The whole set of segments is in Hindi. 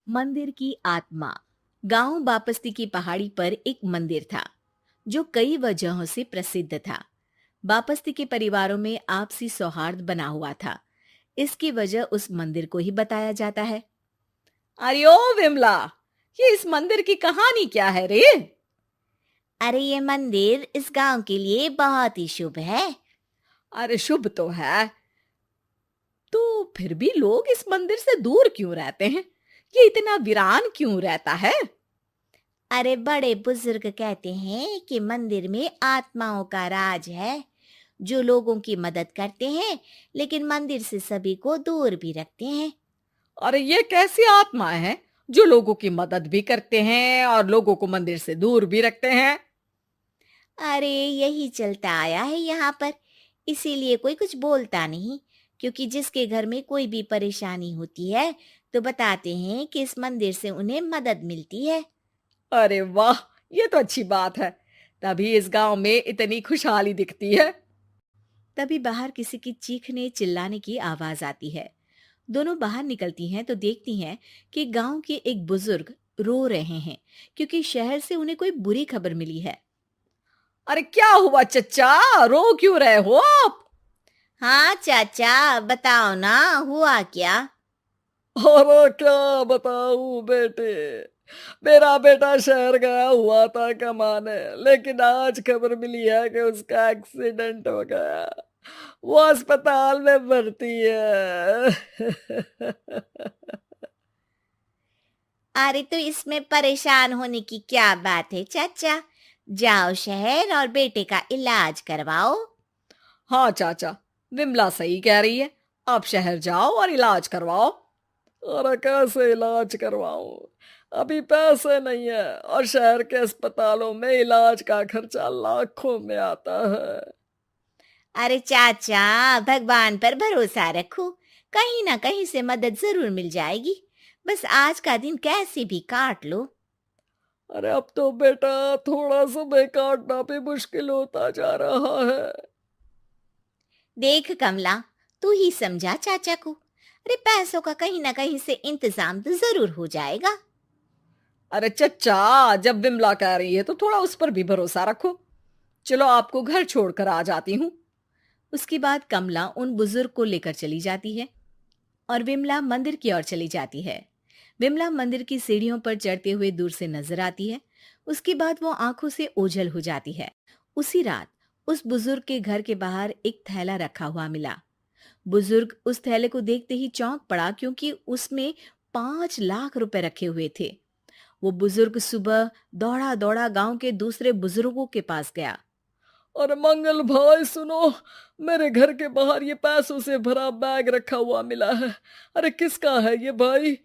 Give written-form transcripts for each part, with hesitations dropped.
मंदिर की आत्मा। गांव बापस्ती की पहाड़ी पर एक मंदिर था जो कई वजहों से प्रसिद्ध था। बापस्ती के परिवारों में आपसी सौहार्द बना हुआ था। इसकी वजह उस मंदिर को ही बताया जाता है। अरे ओ विमला, ये इस मंदिर की कहानी क्या है रे? अरे ये मंदिर इस गांव के लिए बहुत ही शुभ है। अरे शुभ तो है, तो फिर भी लोग इस मंदिर से दूर क्यों रहते हैं? ये इतना वीरान क्यों रहता है? अरे बड़े बुजुर्ग कहते हैं कि मंदिर में आत्माओं का राज है जो लोगों की मदद करते हैं, लेकिन मंदिर से सभी को दूर भी रखते हैं। अरे ये कैसी आत्माएं हैं जो लोगों की मदद भी करते हैं और लोगों को मंदिर से दूर भी रखते हैं? अरे यही चलता आया है यहाँ पर, इसीलिए कोई कुछ बोलता नहीं। क्योंकि जिसके घर में कोई भी परेशानी होती है तो बताते हैं कि इस मंदिर से उन्हें मदद मिलती है। अरे वाह, ये तो अच्छी बात है। तभी इस गांव में इतनी खुशहाली दिखती है। तभी बाहर किसी की चीखने चिल्लाने की आवाज आती है। दोनों बाहर निकलती हैं तो देखती हैं कि गांव के एक बुजुर्ग रो रहे हैं क्योंकि शहर से उन्हें कोई बुरी खबर मिली है। अरे क्या हुआ चच्चा, रो क्यों रहे हो आप? हाँ चाचा, बताओ ना, हुआ क्या? अरे क्या बताऊं बेटे, मेरा बेटा शहर गया हुआ था कमाने, लेकिन आज खबर मिली है कि उसका एक्सीडेंट हो गया। वो अस्पताल में भर्ती है। अरे तो इसमें परेशान होने की क्या बात है चाचा? जाओ शहर और बेटे का इलाज करवाओ। हाँ चाचा, विमला सही कह रही है। आप शहर जाओ और इलाज करवाओ। अरे कैसे इलाज करवाऊं, अभी पैसे नहीं है और शहर के अस्पतालों में इलाज का खर्चा लाखों में आता है। अरे चाचा, भगवान पर भरोसा रखो, कहीं ना कहीं से मदद जरूर मिल जाएगी। बस आज का दिन कैसे भी काट लो। अरे अब तो बेटा थोड़ा समय काटना भी मुश्किल होता जा रहा है। देख कमला, तू ही समझा चाचा को। अरे पैसों का कहीं ना कहीं से इंतजाम तो जरूर हो जाएगा। अरे चच्चा, जब विमला कह रही है तो थोड़ा उस पर भी भरोसा रखो। चलो आपको घर छोड़कर आ जाती हूँ। उसके बाद कमला उन बुजुर्ग को लेकर चली जाती है और विमला मंदिर की ओर चली जाती है। विमला मंदिर की सीढ़ियों पर चढ़ते हुए दूर से नजर आती है। उसके बाद वो आंखों से ओझल हो जाती है। उसी रात उस बुजुर्ग के घर के बाहर एक थैला रखा हुआ मिला। बुजुर्ग उस थैले को देखते ही चौंक पड़ा क्योंकि उसमें 5 लाख रुपए रखे हुए थे। वो बुजुर्ग सुबह दौड़ा दौड़ा गांव के दूसरे बुजुर्गों के पास गया। और मंगल भाई सुनो, मेरे घर के बाहर ये पैसों से भरा बैग रखा हुआ मिला है। अरे किसका है ये भाई?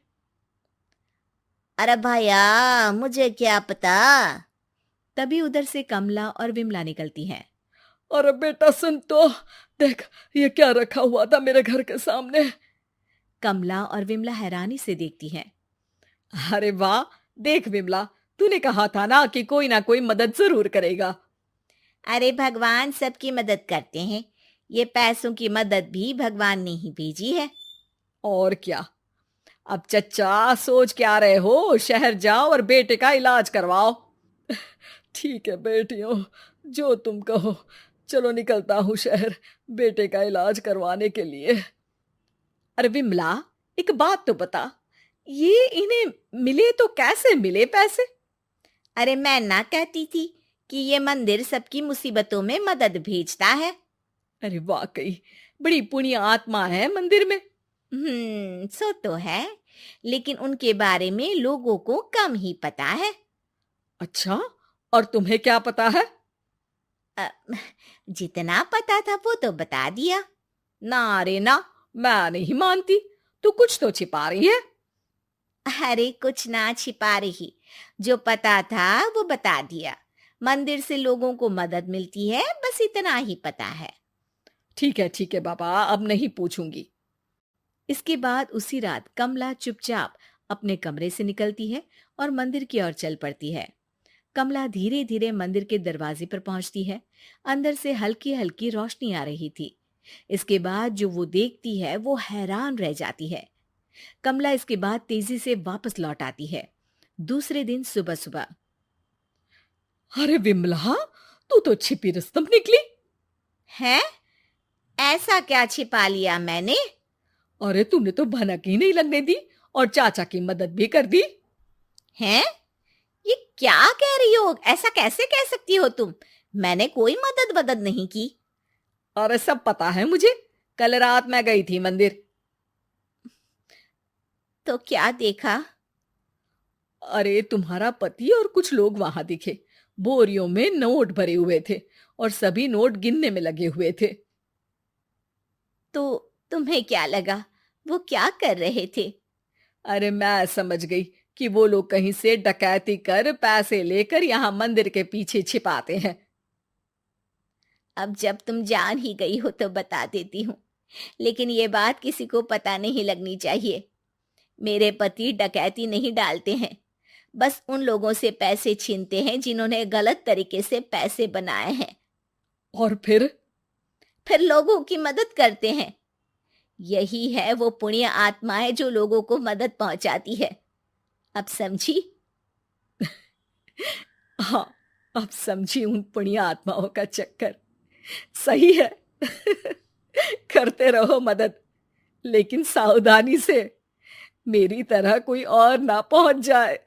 अरे भैया, मुझे क्या पता। तभी उधर से कमला और विमला निकलती हैं। अरे बेटा सुन तो, देख ये क्या रखा हुआ था मेरे घर के सामने। कमला और विमला हैरानी से देखती हैं। अरे वाह, देख विमला, तूने कहा था ना कि कोई ना कोई मदद जरूर करेगा। अरे भगवान सबकी मदद करते हैं। ये पैसों की मदद भी भगवान ने ही भेजी है। और क्या। अब चच्चा सोच क्या रहे हो, शहर जाओ और बेटे का इलाज करवाओ। ठीक है बेटियों, जो तुम कहो। चलो निकलता हूँ शहर बेटे का इलाज करवाने के लिए। अरे विमला, एक बात तो बता, ये इन्हें मिले तो कैसे मिले पैसे? अरे मैं ना कहती थी कि ये मंदिर सबकी मुसीबतों में मदद भेजता है। अरे वाकई बड़ी पुण्य आत्मा है मंदिर में। सो तो है, लेकिन उनके बारे में लोगों को कम ही पता है। अच्छा, और तुम्हें क्या पता है? अ, जितना पता था वो तो बता दिया। ना रे ना, मैं नहीं मानती। तू कुछ तो छिपा रही है। अरे कुछ ना छिपा रही, जो पता था वो बता दिया। मंदिर से लोगों को मदद मिलती है, बस इतना ही पता है। ठीक है बाबा, अब नहीं पूछूंगी। इसके बाद उसी रात कमला चुपचाप अपने कमरे से निकलती है और मंदिर की ओर चल पड़ती है। कमला धीरे धीरे मंदिर के दरवाजे पर पहुंचती है। अंदर से हल्की हल्की रोशनी आ रही थी। इसके बाद जो वो देखती है वो हैरान रह जाती है। कमला इसके बाद तेजी से वापस लौट आती है। दूसरे दिन सुबह सुबह। अरे विमला, तू तो छिपी रुस्तम निकली। है? ऐसा क्या छिपा लिया मैंने? अरे तूने तो भनक ही नहीं लगने दी और चाचा की मदद भी कर दी। हैं? ये क्या कह रही हो? ऐसा कैसे कह सकती हो तुम? मैंने कोई मदद वदद नहीं की। अरे सब पता है मुझे, कल रात मैं गई थी मंदिर। तो क्या देखा? अरे तुम्हारा पति और कुछ लोग वहां दिखे। बोरियों में नोट भरे हुए थे और सभी नोट गिनने में लगे हुए थे। तो तुम्हें क्या लगा? वो क्या कर रहे थे? अरे मैं समझ गई कि वो लोग कहीं से डकैती कर पैसे लेकर यहाँ मंदिर के पीछे छिपाते हैं। अब जब तुम जान ही गई हो तो बता देती हूँ, लेकिन ये बात किसी को पता नहीं लगनी चाहिए। मेरे पति डकैती नहीं डालते हैं, बस उन लोगों से पैसे छीनते हैं जिन्होंने गलत तरीके से पैसे बनाए हैं। और फिर लोगों की मदद करते हैं। यही है वो पुण्य आत्माएं जो लोगों को मदद पहुंचाती है। अब समझी? हाँ, अब समझी उन पुण्य आत्माओं का चक्कर। सही है। करते रहो मदद, लेकिन सावधानी से, मेरी तरह कोई और ना पहुंच जाए।